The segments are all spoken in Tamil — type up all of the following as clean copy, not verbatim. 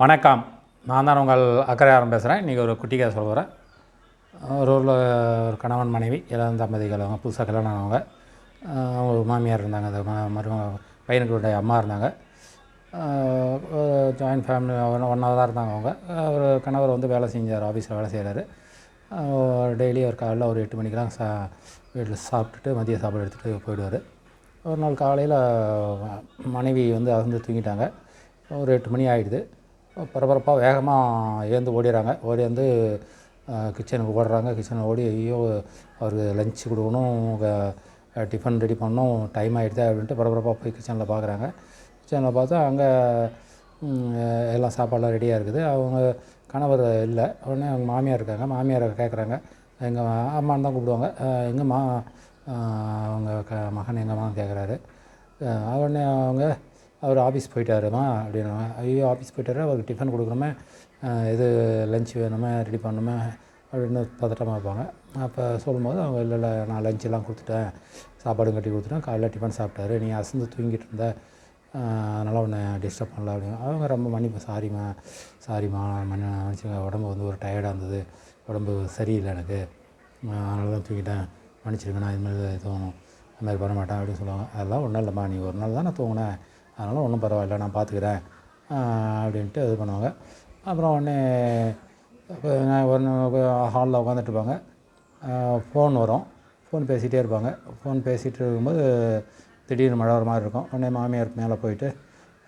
வணக்கம். நான் தான் உங்கள் அக்கறையாரம் பேசுகிறேன். இன்றைக்கி ஒரு குட்டி கதை சொல்ல போகிறேன். ஒரு ஊரில் ஒரு கணவன் மனைவி இளம் தம்பதிகள், அவங்க புதுசாக கல்யாணம் ஆனவங்க. அவங்க மாமியார் இருந்தாங்க, அந்த பையனுக்கு அம்மா இருந்தாங்க. ஜாயின்ட் ஃபேமிலி ஒன்றா தான் இருந்தாங்க அவங்க. ஒரு கணவர் வந்து வேலை செஞ்சார், ஆஃபீஸில் வேலை செய்கிறாரு. டெய்லி ஒரு காலையில் ஒரு 8 மணிக்கெலாம் வீட்டில் சாப்பிட்டுட்டு மதிய சாப்பாடு எடுத்துகிட்டு போயிடுவார். ஒரு நாள் காலையில் மனைவி வந்து அசந்து தூங்கிட்டாங்க. ஒரு 8 மணி ஆகிடுது. பரபரப்பாக வேகமாக எழுந்து ஓடிடுறாங்க. ஓடி வந்து கிச்சனுக்கு ஓடுறாங்க. கிச்சனுக்கு ஓடி ஐயோ அவருக்கு லஞ்ச் கொடுக்கணும், டிஃபன் ரெடி பண்ணணும், டைம் ஆகிடுது அப்படின்ட்டு பரபரப்பாக போய் கிச்சனில் பார்க்குறாங்க. கிச்சனில் பார்த்தா அங்கே எல்லாம் சாப்பாடெலாம் ரெடியாக இருக்குது. அவங்க கணவர் இல்லை. உடனே அவங்க மாமியார் இருக்காங்க. மாமியாரை கேட்குறாங்க, எங்கள் அம்மான்னு தான் கூப்பிடுவாங்க, எங்கம்மா அவங்க மகன் எங்கம்மான்னு கேட்குறாரு. உடனே அவங்க அவர் ஆஃபீஸ் போயிட்டாருமா அப்படின்னுவாங்க. ஐயோ ஆஃபீஸ் போயிட்டாரு, அவருக்கு டிஃபன் கொடுக்கணுமே, இது லஞ்ச் வேணுமே, ரெடி பண்ணணுமே அப்படின்னு பதட்டமாக இருப்பாங்க. அப்போ சொல்லும்போது அவங்க இல்லை நான் லஞ்செல்லாம் கொடுத்துட்டேன், சாப்பாடும் கட்டி கொடுத்துட்டேன், காலைல டிஃபன் சாப்பிட்டாரு, நீ அசந்து தூங்கிட்டு இருந்த, அதனால் உன்னை டிஸ்டர்ப் பண்ணல அப்படின்னு. அவங்க ரொம்ப மன்னிப்பு, சாரிம்மா மன்னிச்சுங்க, உடம்பு வந்து ஒரு டயர்டாக இருந்தது, உடம்பு சரியில்லை எனக்கு, அதனால தான் தூங்கிட்டேன், மன்னிச்சிருங்க, நான் இதுமாதிரி எதுவும் அதுமாதிரி பண்ண மாட்டேன் அப்படின்னு சொல்லுவாங்க. அதெல்லாம் ஒன்றும் இல்லைம்மா, நீ ஒரு நாள் தான் நான் தூங்கினேன், அதனால் ஒன்றும் பரவாயில்ல, நான் பார்த்துக்கிறேன் அப்படின்ட்டு இது பண்ணுவாங்க. அப்புறம் உடனே ஹாலில் உட்காந்துட்ருப்பாங்க. ஃபோன் வரும். ஃபோன் பேசிகிட்டே இருப்பாங்க. ஃபோன் பேசிகிட்டு இருக்கும்போது திடீர்னு மழை வர மாதிரி இருக்கும். உடனே மாமியார் மேலே போயிட்டு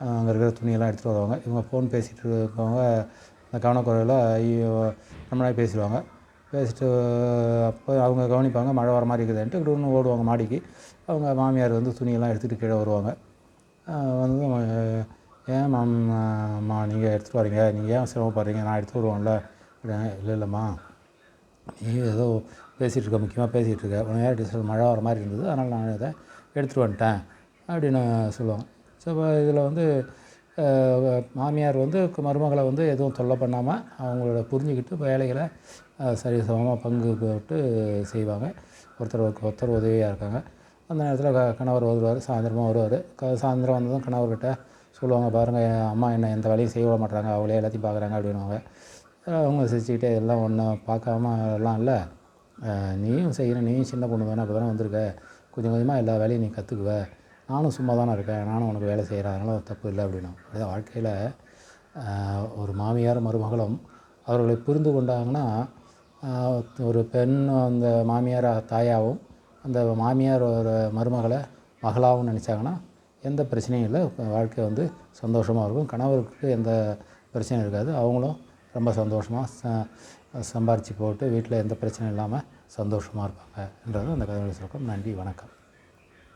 அங்கே இருக்கிற துணியெல்லாம் எடுத்துகிட்டு வருவாங்க. இவங்க ஃபோன் பேசிகிட்டு இருக்கவங்க அந்த கவனக்குறையில் ஐயோ நம்மளாவே பேசிடுவாங்க. பேசிட்டு அப்போ அவங்க கவனிப்பாங்க, மழை வர மாதிரி இருக்குதுன்ட்டு இப்படி ஓடுவாங்க மாடிக்கு. அவங்க மாமியார் வந்து துணியெல்லாம் எடுத்துகிட்டு கீழே வருவாங்க. வந்து ஏன் அம்மா நீங்கள் எடுத்துகிட்டு வரீங்க, நீங்கள் ஏன் சிரமப்படுறீங்க, நான் எடுத்துகிட்டு வருவோம்ல அப்படின்னா, இல்லைம்மா நீ ஏதோ பேசிகிட்டு இருக்க, முக்கியமாக பேசிகிட்டு இருக்க, உடனே மழை வர மாதிரி இருந்தது, அதனால் நான் இதை எடுத்துகிட்டு வந்துட்டேன் அப்படின்னு சொல்லுவாங்க. ஸோ இதில் வந்து மாமியார் வந்து மருமகளை வந்து எதுவும் தொல்லை பண்ணாமல் அவங்களோட புரிஞ்சுக்கிட்டு வேலைகளை சரி சமமாக பங்கு போட்டு செய்வாங்க. ஒருத்தருக்கு ஒருத்தர் உதவியாக இருக்காங்க. அந்த நேரத்தில் கணவர் வருவார், சாயந்தரமாக வருவார். சாயந்தரம் வந்ததும் கணவர்கிட்ட சொல்லுவாங்க, பாருங்கள் அம்மா என்ன எந்த வேலையும் செய்ய விட மாட்டாங்க, அவங்களே எல்லாத்தையும் பார்க்குறாங்க அப்படின்வாங்க. அவங்க சிரிச்சுக்கிட்டே எல்லாம் ஒன்றும் பார்க்காம எல்லாம் இல்லை, நீயும் செய்யணும், நீயும் சின்ன பொண்ணு தானே, அப்போ தானே வந்திருக்க, கொஞ்சம் கொஞ்சமாக எல்லா வேலையும் நீ கற்றுக்குவ, நானும் சும்மா தானே இருக்கேன், நானும் உனக்கு வேலை செய்கிறேன், அதனால தப்பு இல்லை அப்படின்னா. அப்படியே வாழ்க்கையில் ஒரு மாமியார் மருமகளும் அவர்களை புரிந்து கொண்டாங்கன்னா, ஒரு பெண் அந்த மாமியார் தாயாகவும் அந்த மாமியார் ஒரு மருமகளை மகளாகவும் நினச்சாங்கன்னா எந்த பிரச்சனையும் இல்லை, வாழ்க்கை வந்து சந்தோஷமாக இருக்கும். கணவருக்கு எந்த பிரச்சனையும் இருக்காது, அவங்களும் ரொம்ப சந்தோஷமாக சம்பாரித்து போட்டு வீட்டில் எந்த பிரச்சனையும் இல்லாமல் சந்தோஷமாக இருப்பாங்க என்றது அந்த கதையோட சுருக்கம். நன்றி, வணக்கம்.